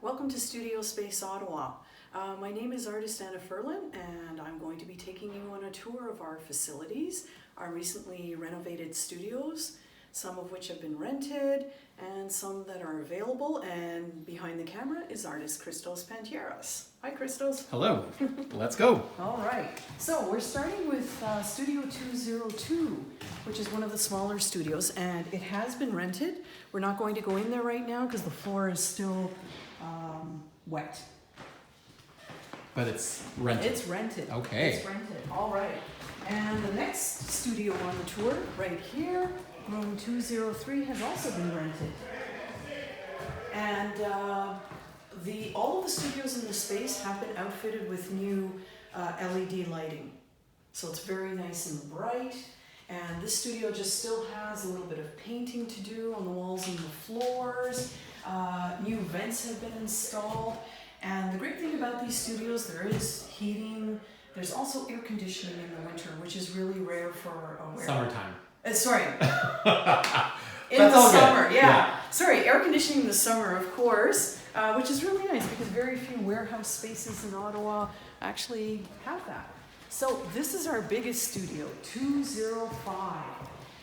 Welcome to Studio Space Ottawa. My name is artist Anna Frlan, and I'm going to be taking you on a tour of our facilities, our recently renovated studios, some of which have been rented and some that are available. And behind the camera is artist Christos Pantieras. Hi, Christos. Hello. Let's go. All right. So we're starting with Studio 202, which is one of the smaller studios, and it has been rented. We're not going to go in there right now because the floor is still wet. But it's rented. It's rented. Okay. It's rented. All right. And the next studio on the tour, right here, room 203, has also been rented. And all of the studios in the space have been outfitted with new LED lighting. So it's very nice and bright. And this studio just still has a little bit of painting to do on the walls and the floors. New vents have been installed. And the great thing about these studios, there is heating. There's also air conditioning in the winter, which is really rare for a Summertime. Sorry. In That's the all summer, good. yeah. Sorry, air conditioning in the summer, of course, which is really nice because very few warehouse spaces in Ottawa actually have that. So this is our biggest studio, 205.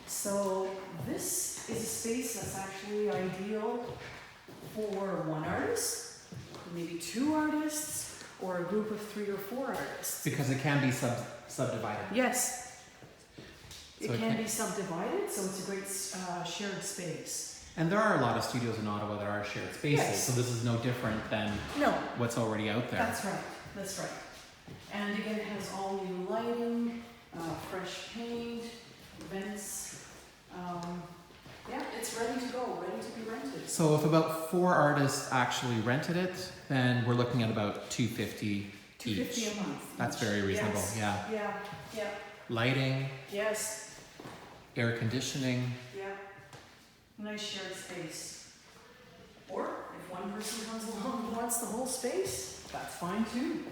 So this is a space that's actually ideal for one artist, maybe two artists, or a group of 3 or 4 artists. Because it can be subdivided. Yes. So It can be subdivided, so it's a great shared space. And there are a lot of studios in Ottawa that are shared spaces, Yes. so this is no different than what's already out there. That's right. That's right. And again, it has all new lighting, fresh paint, vents. Yeah, it's ready to go, ready to be rented. So if about 4 artists actually rented it, then we're looking at about $250 $250 each. a month. That's very reasonable. Yes. Yeah. Yeah. Yeah. Lighting, Yes. air conditioning. Yeah. Nice shared space. Or if one person comes along and wants the whole space, that's fine too.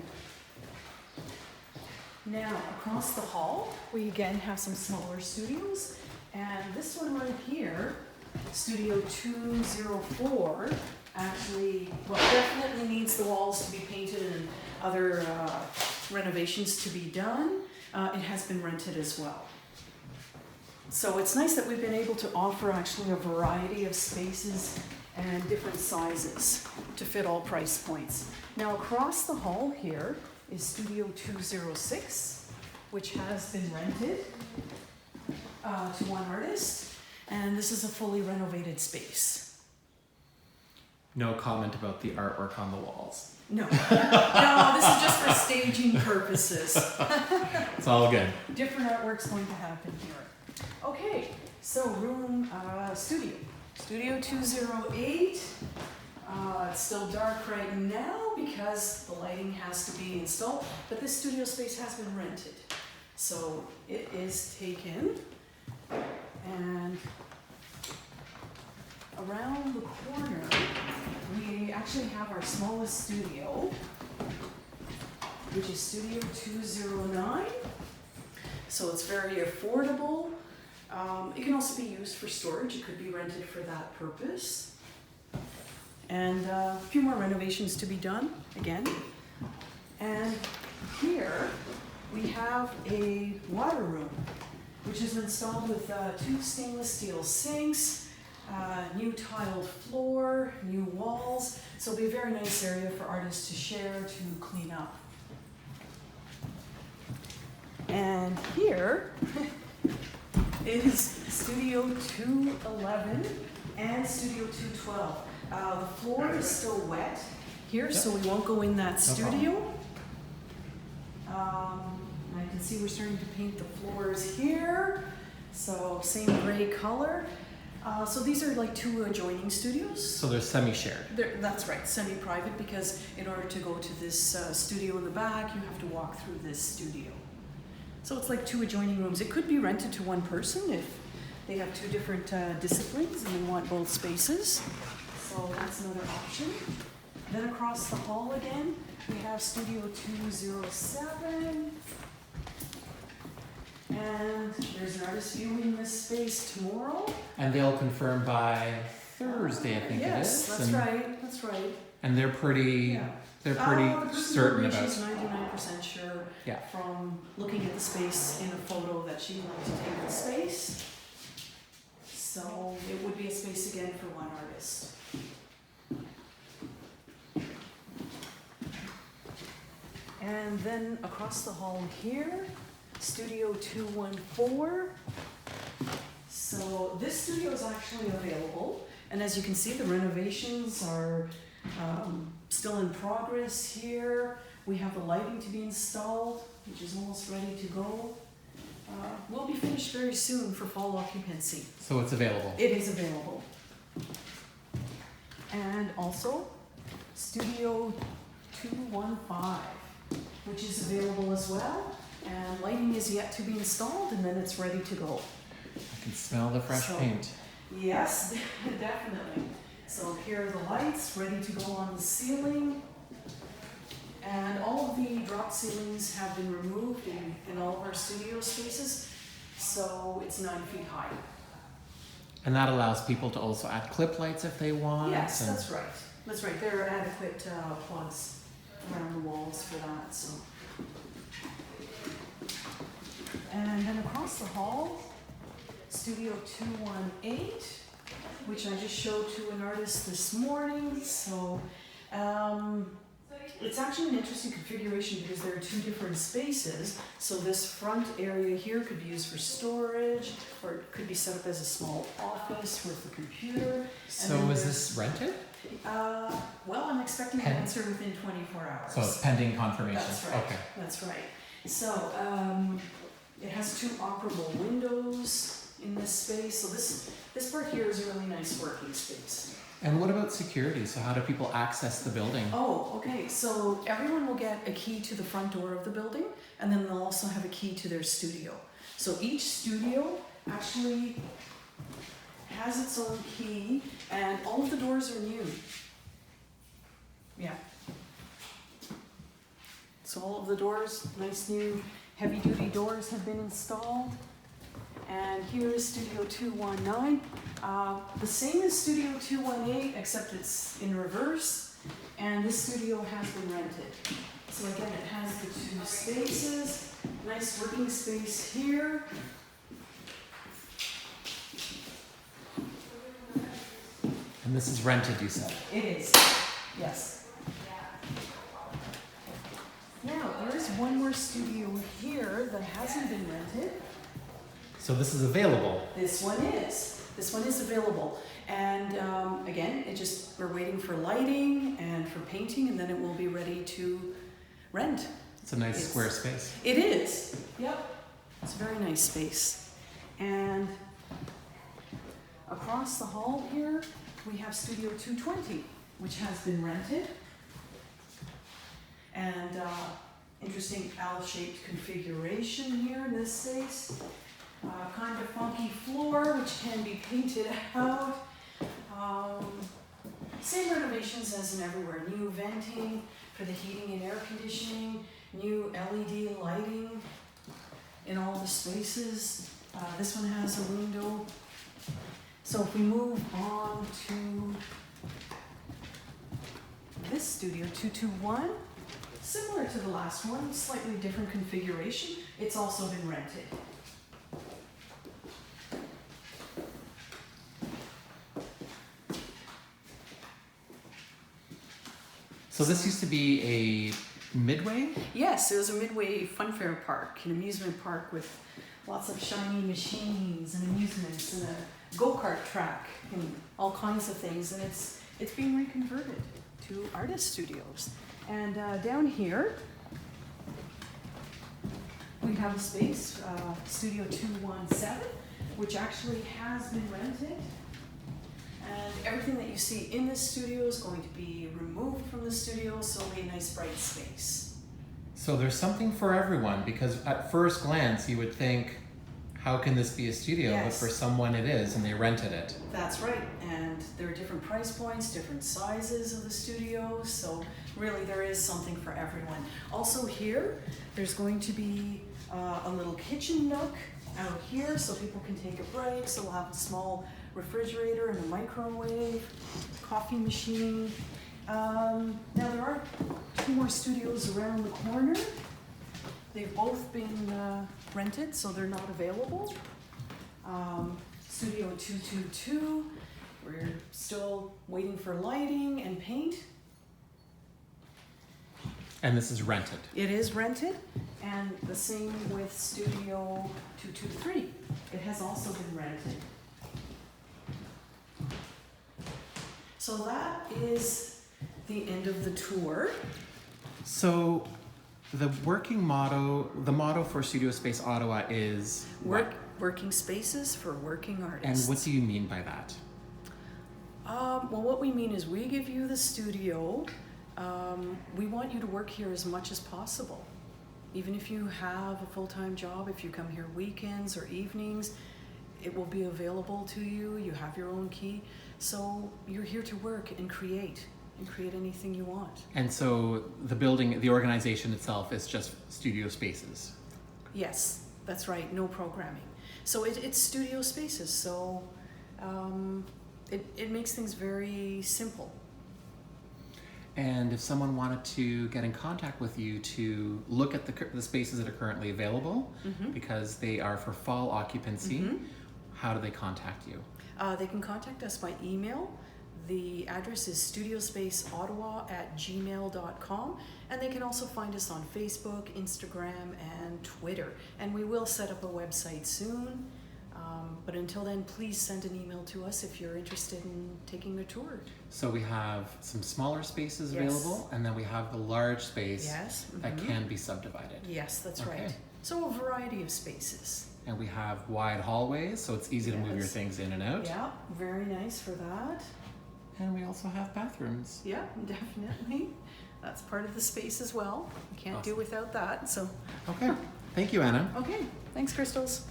Now, across the hall, we again have some smaller studios. And this one right here, Studio 204, actually, definitely needs the walls to be painted and other renovations to be done. It has been rented as well. So it's nice that we've been able to offer actually a variety of spaces and different sizes to fit all price points. Now across the hall here is Studio 206, which has been rented to one artist, and this is a fully renovated space. No comment about the artwork on the walls. No, no, this is just for staging purposes. It's all good. Different artwork's going to happen here. Okay, so Studio 208. It's still dark right now because the lighting has to be installed, but this studio space has been rented. So it is taken, and around the corner, we actually have our smallest studio, which is Studio 209. So it's very affordable. It can also be used for storage. It could be rented for that purpose. And a few more renovations to be done, again. And here we have a water room, which is installed with 2 stainless steel sinks, new tiled floor, new walls. So it'll be a very nice area for artists to share, to clean up. And here is Studio 211 and Studio 212. The floor is still wet here, so we won't go in that studio. I can see we're starting to paint the floors here. So same gray color. So these are like 2 adjoining studios. So they're semi-shared. That's right, semi-private, because in order to go to this studio in the back, you have to walk through this studio. So it's like 2 adjoining rooms. It could be rented to one person if they have 2 different disciplines and they want both spaces. So that's another option. Then across the hall again, we have Studio 207. And there's an artist viewing this space tomorrow. And they'll confirm by Thursday, I think it is. Yes, that's right. And they're pretty, Yeah. they're pretty The person certain who about. She's 99% sure Yeah. from looking at the space in a photo that she'd like to take the space. So it would be a space again for one artist. And then across the hall here, Studio 214. So this studio is actually available, and as you can see, the renovations are still in progress here. We have the lighting to be installed, which is almost ready to go. We'll be finished very soon for fall occupancy. So it's available. It is available. And also, Studio 215, which is available as well. And lighting is yet to be installed, and then it's ready to go. I can smell the fresh paint. Yes, definitely. So here are the lights ready to go on the ceiling. And all of the drop ceilings have been removed in all of our studio spaces. So it's 9 feet high. And that allows people to also add clip lights if they want. Yes, that's right. That's right. There are adequate plugs around the walls for that. So. And then across the hall, Studio 218, which I just showed to an artist this morning. So it's actually an interesting configuration because there are two different spaces. So this front area here could be used for storage, or it could be set up as a small office with a computer. So is this rented? Well, I'm expecting an answer within 24 hours. So it's pending confirmation. That's right. Okay. That's right. So it has two operable windows in this space. So this part here is a really nice working space. And what about security? So how do people access the building? Oh, okay. So everyone will get a key to the front door of the building, and then they'll also have a key to their studio. So each studio actually has its own key, and all of the doors are new. Yeah. So all of the doors, nice new heavy-duty doors have been installed. And here is Studio 219. The same as Studio 218, except it's in reverse. And this studio has been rented. So again, it has the two spaces. Nice working space here. And this is rented, you said? It is, yes. Now, there is one more studio here that hasn't been rented. So this is available? This one is. This one is available. And again, we're waiting for lighting and for painting, and then it will be ready to rent. It's a nice square space. It is. Yep. It's a very nice space. And across the hall here, we have Studio 220, which has been rented. And interesting L-shaped configuration here in this space. Kind of funky floor, which can be painted out. Same renovations as in everywhere. New venting for the heating and air conditioning. New LED lighting in all the spaces. This one has a window. So if we move on to this studio, 221, similar to the last one, slightly different configuration. It's also been rented. So this used to be a midway? Yes, it was a midway funfair park, an amusement park with lots of shiny machines and amusements and a go-kart track and all kinds of things. And it's being reconverted to artist studios. And down here, we have a space, Studio 217, which actually has been rented. And everything that you see in this studio is going to be removed from the studio, so it'll be a nice bright space. So there's something for everyone, because at first glance you would think, how can this be a studio? Yes. But for someone it is, and they rented it. That's right, and there are different price points, different sizes of the studios, so really there is something for everyone. Also here, there's going to be a little kitchen nook out here so people can take a break, so we'll have a small refrigerator and a microwave, coffee machine. Now there are 2 more studios around the corner. They've both been rented, so they're not available. Studio 222, we're still waiting for lighting and paint. And this is rented. It is rented, and the same with Studio 223. It has also been rented. So that is the end of the tour. So the motto for Studio Space Ottawa is Working spaces for working and artists. what do you mean by that? Well, what we mean is we give you the studio. We want you to work here as much as possible. Even if you have a full-time job, if you come here weekends or evenings, it will be available to you. You have your own key. So you're here to work and create anything you want. And so the organization itself is just studio spaces. Yes, that's right, no programming. So it's studio spaces, so it makes things very simple. And if someone wanted to get in contact with you to look at the spaces that are currently available, because they are for fall occupancy, how do they contact you? They can contact us by email. The address is studiospaceottawa@gmail.com, and they can also find us on Facebook, Instagram, and Twitter. And we will set up a website soon. But until then, please send an email to us if you're interested in taking a tour. So we have some smaller spaces Yes. available, and then we have the large space Yes. that can be subdivided. Yes, that's Okay. right. So a variety of spaces. And we have wide hallways, so it's easy to move your Yes. things in and out. Yeah, very nice for that. And we also have bathrooms. Yeah, definitely. That's part of the space as well. You can't do Awesome. without that. So, Okay. Thank you, Anna. okay. Thanks, Crystals.